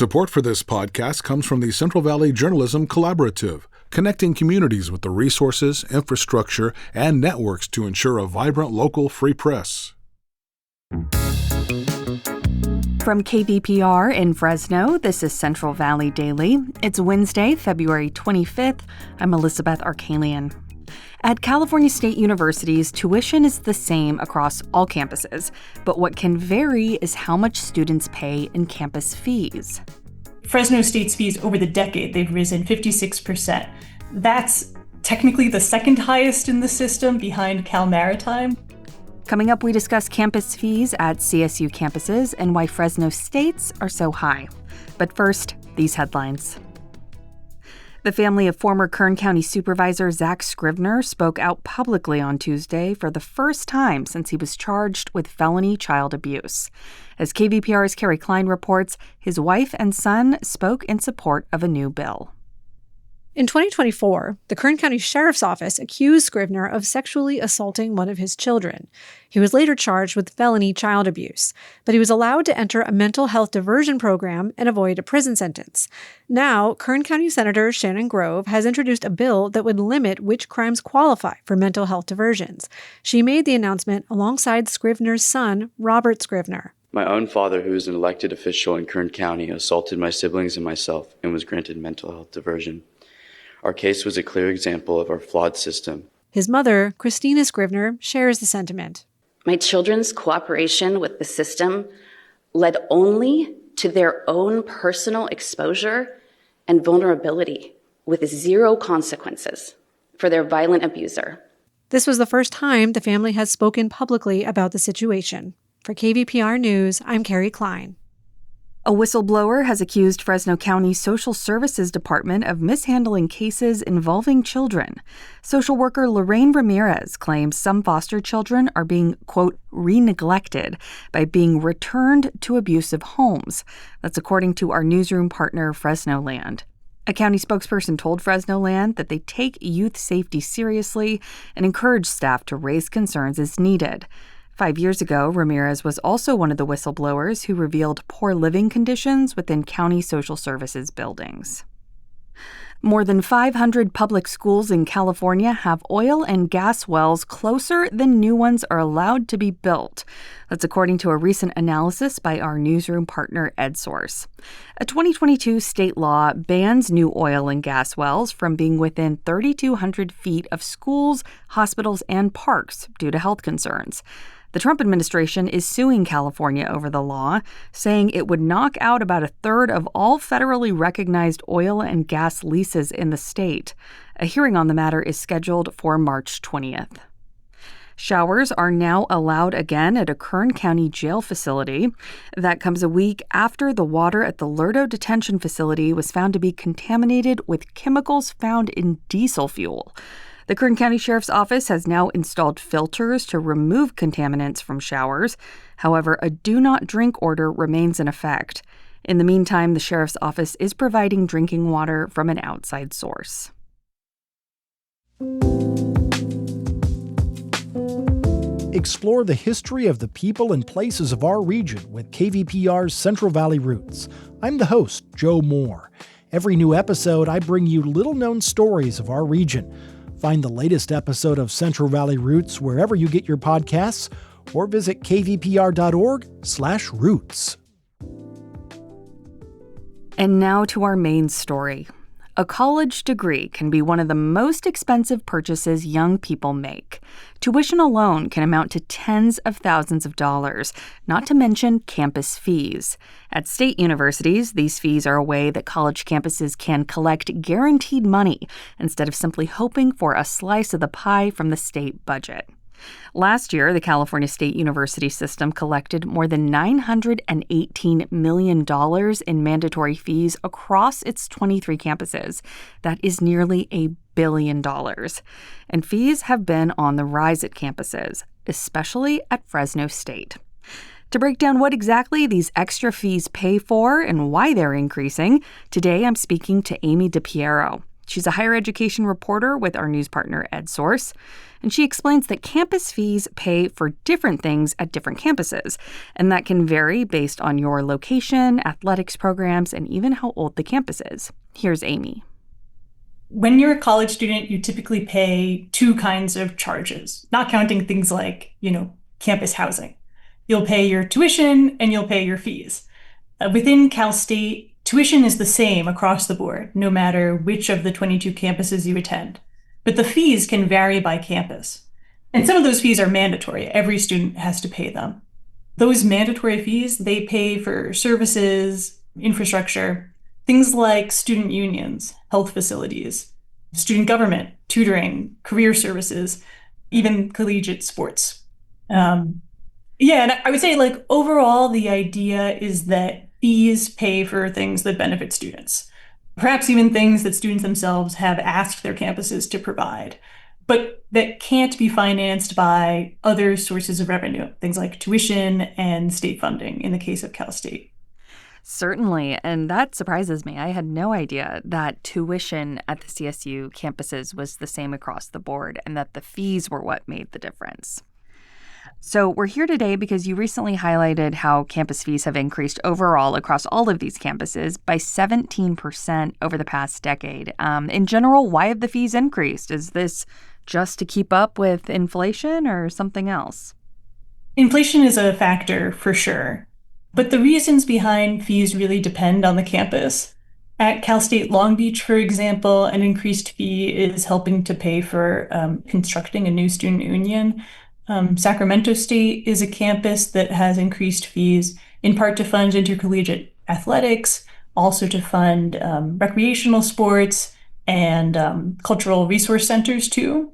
Support for this podcast comes from the Central Valley Journalism Collaborative, connecting communities with the resources, infrastructure, and networks to ensure a vibrant local free press. From KVPR in Fresno, this is Central Valley Daily. It's Wednesday, February 25th. I'm Elizabeth Arkalian. At California State Universities, tuition is the same across all campuses, but what can vary is how much students pay in campus fees. Fresno State's fees over the decade, they've risen 56%. That's technically the second highest in the system, behind Cal Maritime. Coming up, we discuss campus fees at CSU campuses and why Fresno State's are so high. But first, these headlines. The family of former Kern County Supervisor Zack Scrivner spoke out publicly on Tuesday for the first time since he was charged with felony child abuse. As KVPR's Carrie Klein reports, his wife and son spoke in support of a new bill. In 2024, the Kern County Sheriff's Office accused Scrivner of sexually assaulting one of his children. He was later charged with felony child abuse, but he was allowed to enter a mental health diversion program and avoid a prison sentence. Now, Kern County Senator Shannon Grove has introduced a bill that would limit which crimes qualify for mental health diversions. She made the announcement alongside Scrivner's son, Robert Scrivner. My own father, who is an elected official in Kern County, assaulted my siblings and myself and was granted mental health diversion. Our case was a clear example of our flawed system. His mother, Christina Scrivner, shares the sentiment. My children's cooperation with the system led only to their own personal exposure and vulnerability with zero consequences for their violent abuser. This was the first time the family has spoken publicly about the situation. For KVPR News, I'm Carrie Klein. A whistleblower has accused Fresno County Social Services Department of mishandling cases involving children. Social worker Lorraine Ramirez claims some foster children are being, quote, re-neglected by being returned to abusive homes. That's according to our newsroom partner, Fresno Land. A county spokesperson told Fresno Land that they take youth safety seriously and encourage staff to raise concerns as needed. 5 years ago, Ramirez was also one of the whistleblowers who revealed poor living conditions within county social services buildings. More than 500 public schools in California have oil and gas wells closer than new ones are allowed to be built. That's according to a recent analysis by our newsroom partner, EdSource. A 2022 state law bans new oil and gas wells from being within 3,200 feet of schools, hospitals, and parks due to health concerns. The Trump administration is suing California over the law, saying it would knock out about a third of all federally recognized oil and gas leases in the state. A hearing on the matter is scheduled for March 20th. Showers are now allowed again at a Kern County jail facility. That comes a week after the water at the Lerdo detention facility was found to be contaminated with chemicals found in diesel fuel. The Kern County Sheriff's Office has now installed filters to remove contaminants from showers. However, a do-not-drink order remains in effect. In the meantime, the Sheriff's Office is providing drinking water from an outside source. Explore the history of the people and places of our region with KVPR's Central Valley Roots. I'm the host, Joe Moore. Every new episode, I bring you little-known stories of our region. Find the latest episode of Central Valley Roots wherever you get your podcasts or visit kvpr.org/roots. And now to our main story. A college degree can be one of the most expensive purchases young people make. Tuition alone can amount to tens of thousands of dollars, not to mention campus fees. At state universities, these fees are a way that college campuses can collect guaranteed money instead of simply hoping for a slice of the pie from the state budget. Last year, the California State University system collected more than $918 million in mandatory fees across its 23 campuses. That is nearly $1 billion. And fees have been on the rise at campuses, especially at Fresno State. To break down what exactly these extra fees pay for and why they're increasing, today I'm speaking to Amy DiPierro. She's a higher education reporter with our news partner, EdSource, and she explains that campus fees pay for different things at different campuses, and that can vary based on your location, athletics programs, and even how old the campus is. Here's Amy. When you're a college student, you typically pay two kinds of charges, not counting things like, campus housing. You'll pay your tuition and you'll pay your fees. Within Cal State, tuition is the same across the board, no matter which of the 22 campuses you attend. But the fees can vary by campus. And some of those fees are mandatory. Every student has to pay them. Those mandatory fees, they pay for services, infrastructure, things like student unions, health facilities, student government, tutoring, career services, even collegiate sports. And I would say, overall, the idea is that fees pay for things that benefit students, perhaps even things that students themselves have asked their campuses to provide, but that can't be financed by other sources of revenue, things like tuition and state funding in the case of Cal State. Certainly, and that surprises me. I had no idea that tuition at the CSU campuses was the same across the board and that the fees were what made the difference. So we're here today because you recently highlighted how campus fees have increased overall across all of these campuses by 17% over the past decade. In general, why have the fees increased? Is this just to keep up with inflation or something else? Inflation is a factor for sure, but the reasons behind fees really depend on the campus. At Cal State Long Beach, for example, an increased fee is helping to pay for constructing a new student union. Sacramento State is a campus that has increased fees in part to fund intercollegiate athletics, also to fund recreational sports and cultural resource centers too.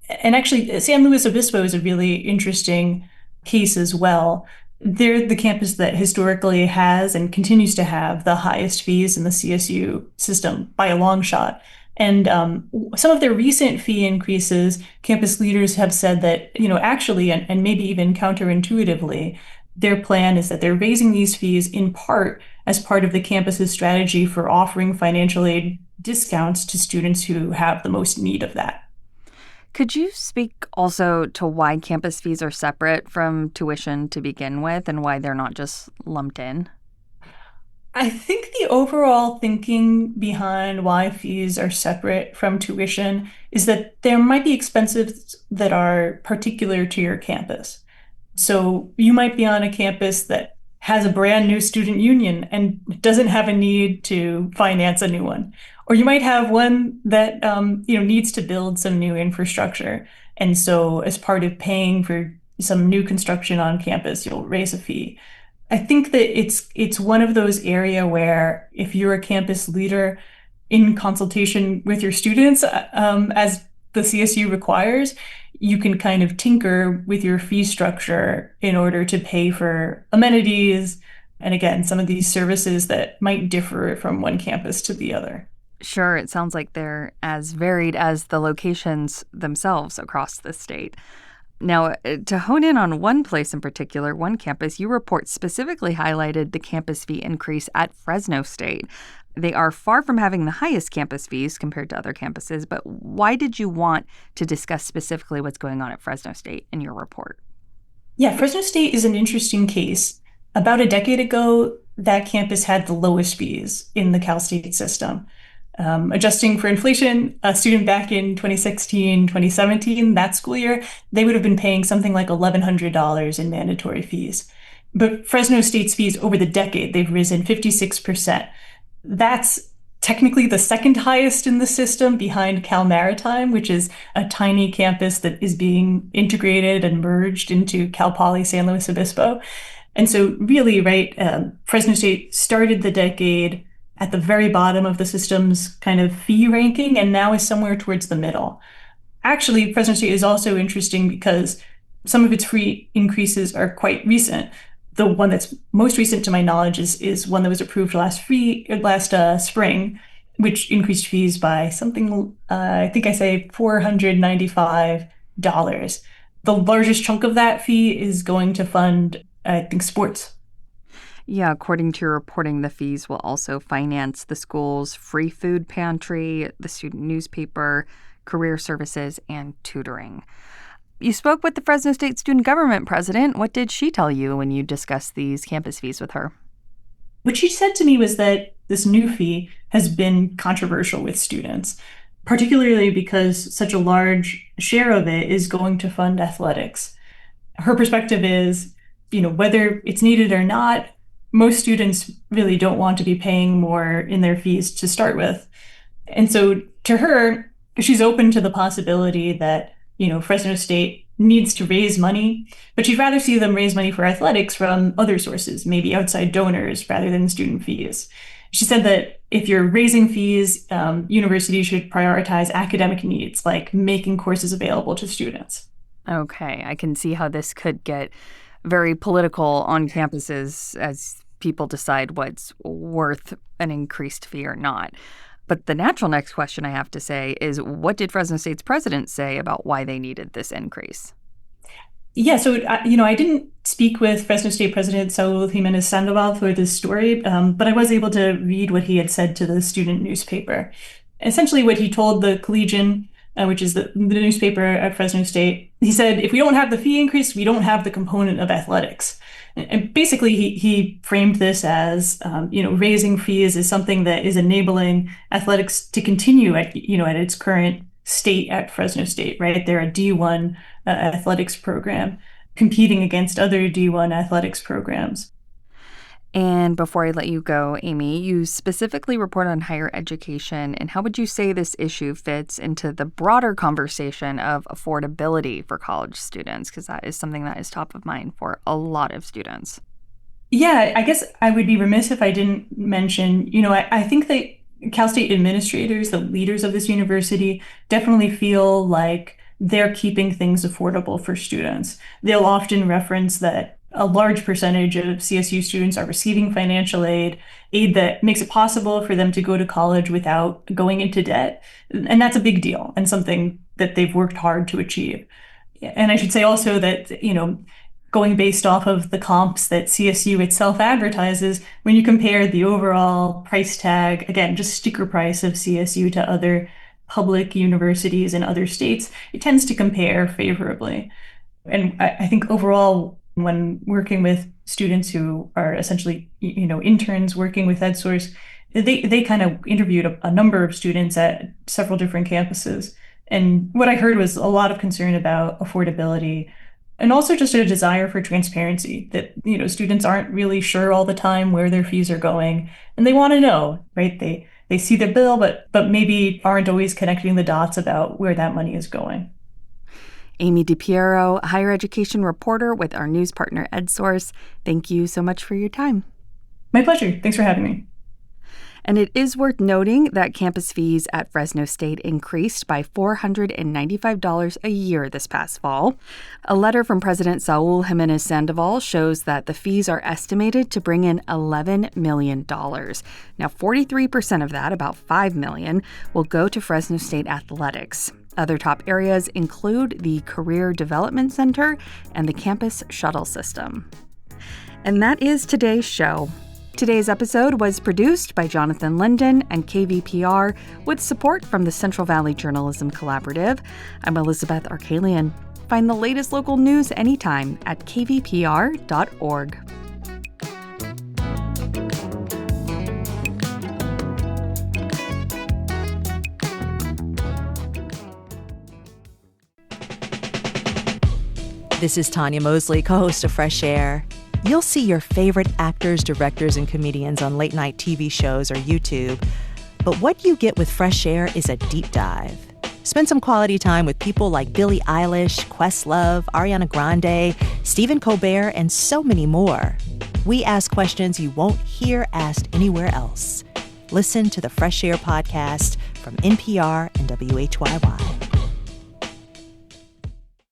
And actually, San Luis Obispo is a really interesting case as well. They're the campus that historically has and continues to have the highest fees in the CSU system by a long shot. And some of their recent fee increases, campus leaders have said that, actually, and maybe even counterintuitively, their plan is that they're raising these fees in part as part of the campus's strategy for offering financial aid discounts to students who have the most need of that. Could you speak also to why campus fees are separate from tuition to begin with and why they're not just lumped in? I think the overall thinking behind why fees are separate from tuition is that there might be expenses that are particular to your campus. So you might be on a campus that has a brand new student union and doesn't have a need to finance a new one. Or you might have one that needs to build some new infrastructure. And so as part of paying for some new construction on campus, you'll raise a fee. I think that it's one of those areas where if you're a campus leader in consultation with your students, as the CSU requires, you can kind of tinker with your fee structure in order to pay for amenities and, again, some of these services that might differ from one campus to the other. Sure, it sounds like they're as varied as the locations themselves across the state. Now, to hone in on one place in particular, one campus, you report specifically highlighted the campus fee increase at Fresno State. They are far from having the highest campus fees compared to other campuses, but why did you want to discuss specifically what's going on at Fresno State in your report? Yeah, Fresno State is an interesting case. About a decade ago, that campus had the lowest fees in the Cal State system. Adjusting for inflation, a student back in 2016, 2017, that school year, they would have been paying something like $1,100 in mandatory fees. But Fresno State's fees over the decade, they've risen 56%. That's technically the second highest in the system behind Cal Maritime, which is a tiny campus that is being integrated and merged into Cal Poly San Luis Obispo. And so really, Fresno State started the decade at the very bottom of the system's kind of fee ranking and now is somewhere towards the middle. Actually, Fresno State is also interesting because some of its fee increases are quite recent. The one that's most recent to my knowledge is one that was approved last spring, which increased fees by something, I think I say $495. The largest chunk of that fee is going to fund, I think, sports. Yeah, according to your reporting, the fees will also finance the school's free food pantry, the student newspaper, career services, and tutoring. You spoke with the Fresno State student government president. What did she tell you when you discussed these campus fees with her? What she said to me was that this new fee has been controversial with students, particularly because such a large share of it is going to fund athletics. Her perspective is, whether it's needed or not, most students really don't want to be paying more in their fees to start with. And so to her, she's open to the possibility that, Fresno State needs to raise money, but she'd rather see them raise money for athletics from other sources, maybe outside donors rather than student fees. She said that if you're raising fees, universities should prioritize academic needs, like making courses available to students. Okay, I can see how this could get very political on campuses as people decide what's worth an increased fee or not. But the natural next question I have to say is, what did Fresno State's president say about why they needed this increase? Yeah, so, I didn't speak with Fresno State President Saul Jimenez Sandoval for this story, but I was able to read what he had said to the student newspaper. Essentially, what he told the Collegian, which is the newspaper at Fresno State, he said, if we don't have the fee increase, we don't have the component of athletics. And basically, he framed this as, raising fees is something that is enabling athletics to continue at its current state at Fresno State, right? They're a D1 athletics program competing against other D1 athletics programs. And before I let you go, Amy, you specifically report on higher education. And how would you say this issue fits into the broader conversation of affordability for college students? Because that is something that is top of mind for a lot of students. Yeah, I guess I would be remiss if I didn't mention, I think that Cal State administrators, the leaders of this university, definitely feel like they're keeping things affordable for students. They'll often reference that a large percentage of CSU students are receiving financial aid that makes it possible for them to go to college without going into debt. And that's a big deal and something that they've worked hard to achieve. And I should say also that, going based off of the comps that CSU itself advertises, when you compare the overall price tag, again, just sticker price of CSU to other public universities in other states, it tends to compare favorably. And I think overall, when working with students who are essentially, interns working with EdSource, they kind of interviewed a number of students at several different campuses. And what I heard was a lot of concern about affordability and also just a desire for transparency that, students aren't really sure all the time where their fees are going. And they want to know, right? They see their bill, but maybe aren't always connecting the dots about where that money is going. Amy DiPierro, higher education reporter with our news partner EdSource. Thank you so much for your time. My pleasure. Thanks for having me. And it is worth noting that campus fees at Fresno State increased by $495 a year this past fall. A letter from President Saul Jimenez Sandoval shows that the fees are estimated to bring in $11 million. Now, 43% of that, about $5 million, will go to Fresno State athletics. Other top areas include the Career Development Center and the campus shuttle system. And that is today's show. Today's episode was produced by Jonathan Linden and KVPR with support from the Central Valley Journalism Collaborative. I'm Elizabeth Arkalian. Find the latest local news anytime at kvpr.org. This is Tanya Mosley, co-host of Fresh Air. You'll see your favorite actors, directors, and comedians on late-night TV shows or YouTube. But what you get with Fresh Air is a deep dive. Spend some quality time with people like Billie Eilish, Questlove, Ariana Grande, Stephen Colbert, and so many more. We ask questions you won't hear asked anywhere else. Listen to the Fresh Air podcast from NPR and WHYY.